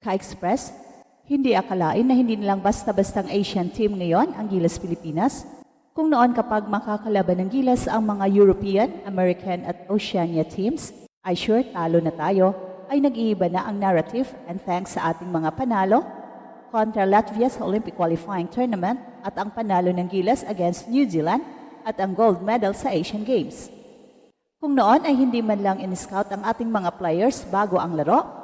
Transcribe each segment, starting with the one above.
Ka-Express, hindi akalain na hindi nilang basta-bastang Asian team ngayon ang Gilas Pilipinas. Kung noon kapag makakalaban ng Gilas ang mga European, American at Oceania teams, ay sure talo na tayo, ay nag-iiba na ang narrative and thanks sa ating mga panalo kontra Latvia sa Olympic qualifying tournament at ang panalo ng Gilas against New Zealand at ang gold medal sa Asian Games. Kung noon ay hindi man lang in-scout ang ating mga players bago ang laro,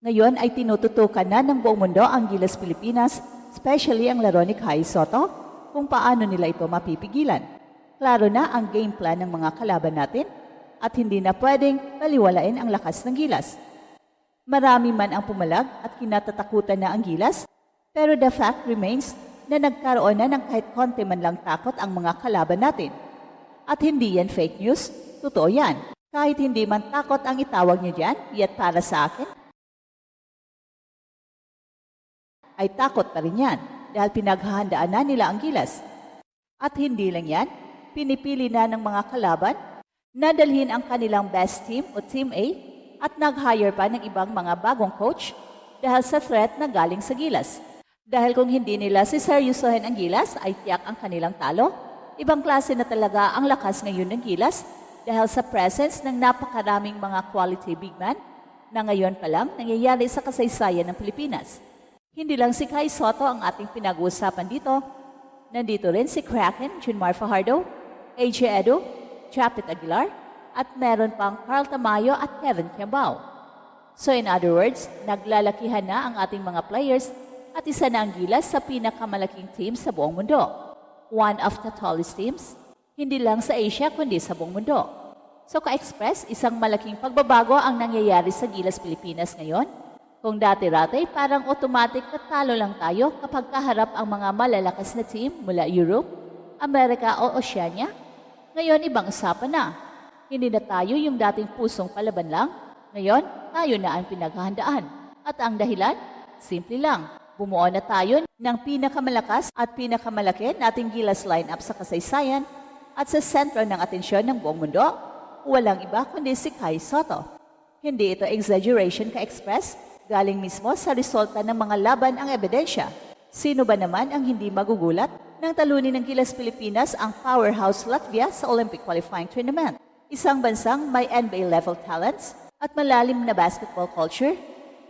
ngayon ay tinututukan na ng buong mundo ang Gilas Pilipinas, especially ang laro ni Kai Sotto, kung paano nila ito mapipigilan. Klaro na ang game plan ng mga kalaban natin at hindi na pwedeng baliwalain ang lakas ng Gilas. Marami man ang pumalag at kinatatakutan na ang Gilas, pero the fact remains na nagkaroon na ng kahit konti man lang takot ang mga kalaban natin. At hindi yan fake news, totoo yan. Kahit hindi man takot ang itawag niyo dyan, yet para sa akin, ay takot pa rin yan dahil pinaghahandaan na nila ang Gilas. At hindi lang yan, pinipili na ng mga kalaban na dalhin ang kanilang best team o Team A at nag-hire pa ng ibang mga bagong coach dahil sa threat na galing sa Gilas. Dahil kung hindi nila siseryosohin ang Gilas ay tiyak ang kanilang talo. Ibang klase na talaga ang lakas ngayon ng Gilas dahil sa presence ng napakaraming mga quality big man na ngayon pa lang nangyayari sa kasaysayan ng Pilipinas. Hindi lang si Kai Sotto ang ating pinag-uusapan dito. Nandito rin si Kraken, Junmar Fajardo, AJ Edo, Japet Aguilar, at meron pang Carl Tamayo at Kevin Kiambao. So in other words, naglalakihan na ang ating mga players at isa na ang Gilas sa pinakamalaking team sa buong mundo. One of the tallest teams, hindi lang sa Asia kundi sa buong mundo. So Ka-Express, isang malaking pagbabago ang nangyayari sa Gilas Pilipinas ngayon. Kung dati-dati, parang automatic na talo lang tayo kapag kaharap ang mga malalakas na team mula Europe, Amerika o Oceania. Ngayon, ibang usapan na. Hindi na tayo yung dating pusong palaban lang. Ngayon, tayo na ang pinaghahandaan. At ang dahilan? Simple lang. Bumuo na tayo ng pinakamalakas at pinakamalaki nating Gilas lineup sa kasaysayan at sa sentro ng atensyon ng buong mundo. Walang iba kundi si Kai Sotto. Hindi ito exaggeration, Ka-Express. Galing mismo sa resulta ng mga laban ang ebidensya. Sino ba naman ang hindi magugulat nang talunin ng Gilas Pilipinas ang powerhouse Latvia sa Olympic qualifying tournament? Isang bansang may NBA-level talents at malalim na basketball culture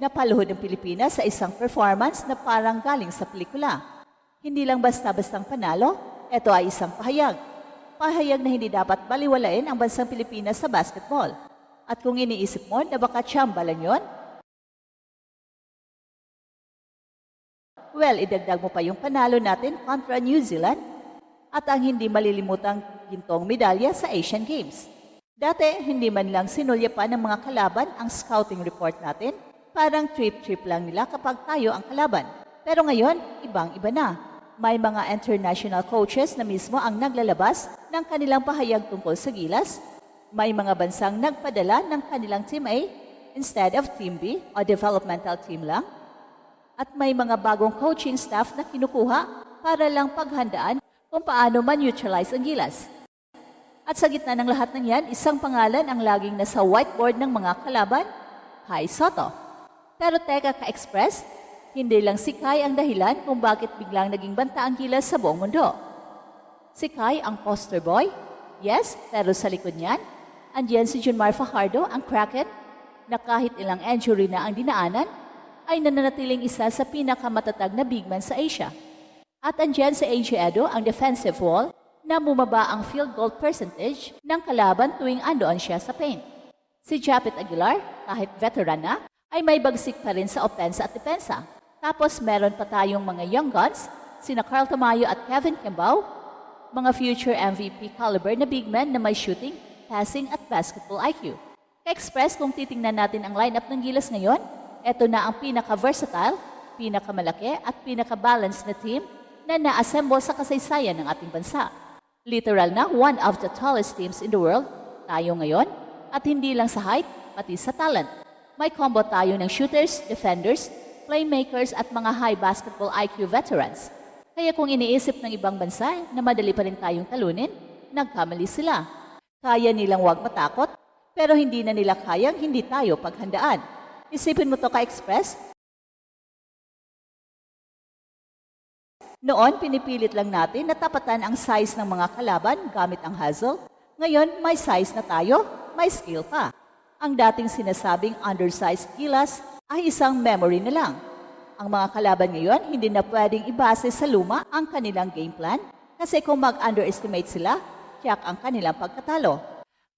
na paluhod ng Pilipinas sa isang performance na parang galing sa pelikula. Hindi lang basta-bastang panalo, ito ay isang pahayag. Pahayag na hindi dapat baliwalain ang bansang Pilipinas sa basketball. At kung iniisip mo na baka tsamba lang yun, well, idagdag mo pa yung panalo natin kontra New Zealand at ang hindi malilimutang gintong medalya sa Asian Games. Dati, hindi man lang sinulya pa ng mga kalaban ang scouting report natin. Parang trip-trip lang nila kapag tayo ang kalaban. Pero ngayon, ibang-iba na. May mga international coaches na mismo ang naglalabas ng kanilang pahayag tungkol sa Gilas. May mga bansang nagpadala ng kanilang Team A instead of Team B o developmental team lang. At may mga bagong coaching staff na kinukuha para lang paghandaan kung paano man-neutralize ang Gilas. At sa gitna ng lahat ng yan, isang pangalan ang laging nasa whiteboard ng mga kalaban, Kai Sotto. Pero teka, Ka-Express, hindi lang si Kai ang dahilan kung bakit biglang naging banta ang Gilas sa buong mundo. Si Kai ang poster boy? Yes, pero sa likod niyan, andiyan si Junmar Fajardo, ang Kraken, na kahit ilang injury na ang dinaanan, ay nananatiling isa sa pinakamatatag na big man sa Asia. At andyan si AJ Edo, ang defensive wall, na bumaba ang field goal percentage ng kalaban tuwing andoon siya sa paint. Si Japet Aguilar, kahit veteran na, ay may bagsik pa rin sa opensa at depensa. Tapos meron pa tayong mga young guns, sina Carl Tamayo at Kevin Kiambao, mga future MVP caliber na big men na may shooting, passing at basketball IQ. Ka-Express, kung titingnan natin ang lineup ng Gilas ngayon, ito na ang pinaka-versatile, pinakamalaki at pinaka-balanced na team na na-assemble sa kasaysayan ng ating bansa. Literal na one of the tallest teams in the world, tayo ngayon, at hindi lang sa height, pati sa talent. May combo tayo ng shooters, defenders, playmakers at mga high basketball IQ veterans. Kaya kung iniisip ng ibang bansa na madali pa rin tayong talunin, nagkamali sila. Kaya nilang huwag matakot, pero hindi na nila kayang hindi tayo paghandaan. Isipin mo to, Ka-Express, Noon, pinipilit lang natin na tapatan ang size ng mga kalaban gamit ang hustle. Ngayon, may size na tayo, may skill pa. Ang dating sinasabing undersized gilas ay isang memory na lang. Ang mga kalaban ngayon, hindi na pwedeng ibase sa luma ang kanilang game plan kasi kung mag-underestimate sila, tiyak ang kanilang pagkatalo.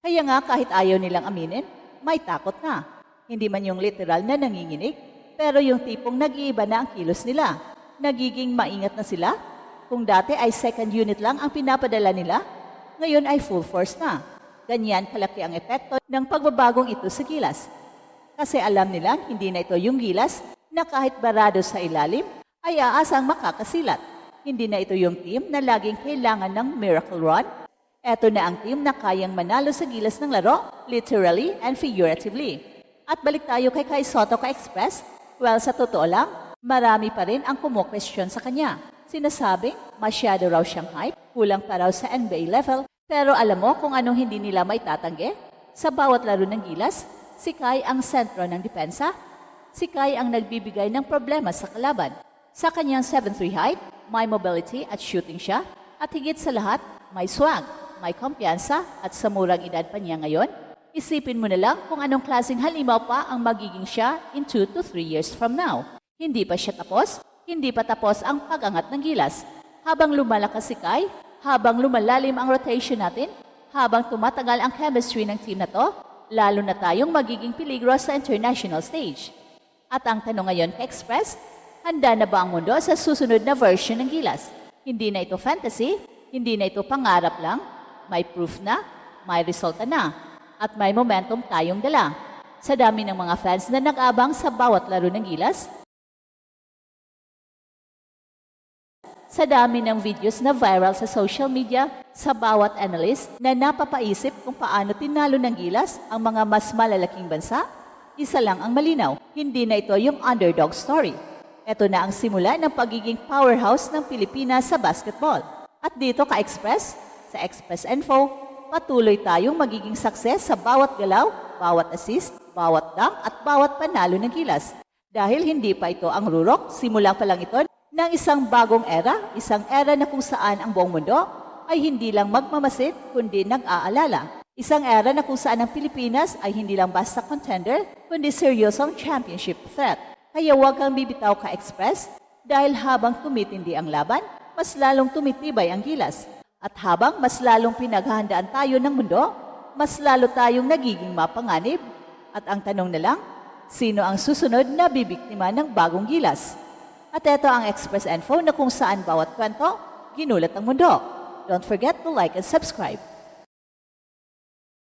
Kaya nga kahit ayaw nilang aminin, may takot na. Hindi man yung literal na nanginginig, pero yung tipong nag-iiba na ang kilos nila. Nagiging maingat na sila. Kung dati ay second unit lang ang pinapadala nila, ngayon ay full force na. Ganyan kalaki ang epekto ng pagbabagong ito sa gilas. Kasi alam nilang hindi na ito yung gilas na kahit barado sa ilalim ay aasang makakasilat. Hindi na ito yung team na laging kailangan ng miracle run. Ito na ang team na kayang manalo sa gilas ng laro, literally and figuratively. At balik tayo kay Kai Sotto ka-express. Well, sa totoo lang, marami pa rin ang kumo-question sa kanya. Sinasabing, masyado raw siyang hype, kulang pa raw sa NBA level. Pero alam mo kung anong hindi nila may tatanggi? Sa bawat laro ng gilas, si Kai ang sentro ng depensa. Si Kai ang nagbibigay ng problema sa kalaban. Sa kanyang 7'3" height, may mobility at shooting siya. At higit sa lahat, may swag, may kumpiyansa at sa murang edad pa niya ngayon, isipin mo na lang kung anong klaseng halimaw pa ang magiging siya in 2 to 3 years from now. Hindi pa siya tapos, hindi pa tapos ang pag-angat ng gilas. Habang lumalakas si Kai, habang lumalalim ang rotation natin, habang tumatagal ang chemistry ng team na to, lalo na tayong magiging peligro sa international stage. At ang tanong ngayon kay Express, handa na ba ang mundo sa susunod na version ng gilas? Hindi na ito fantasy, hindi na ito pangarap lang, may proof na, may resulta na, at may momentum tayong dala. Sa dami ng mga fans na nag-abang sa bawat laro ng gilas, sa dami ng videos na viral sa social media, sa bawat analyst na napapaisip kung paano tinalo ng gilas ang mga mas malalaking bansa, isa lang ang malinaw, hindi na ito yung underdog story. Ito na ang simula ng pagiging powerhouse ng Pilipinas sa basketball. At dito ka-Express, sa Express Info, patuloy tayong magiging success sa bawat galaw, bawat assist, bawat dunk at bawat panalo ng gilas. Dahil hindi pa ito ang rurok, simula pa lang ito ng isang bagong isang era na kung saan ang buong mundo ay hindi lang magmamasid kundi nag-aalala. Isang era na kung saan ang Pilipinas ay hindi lang basta contender kundi seryosong championship threat. Kaya huwag kang bibitaw ka-Express dahil habang tumitindi ang laban, mas lalong tumitibay ang gilas. At habang mas lalong pinaghahandaan tayo ng mundo, mas lalo tayong nagiging mapanganib. At ang tanong na lang, sino ang susunod na bibiktima ng bagong gilas? At ito ang Express Info na kung saan bawat kwento, ginulat ang mundo. Don't forget to like and subscribe.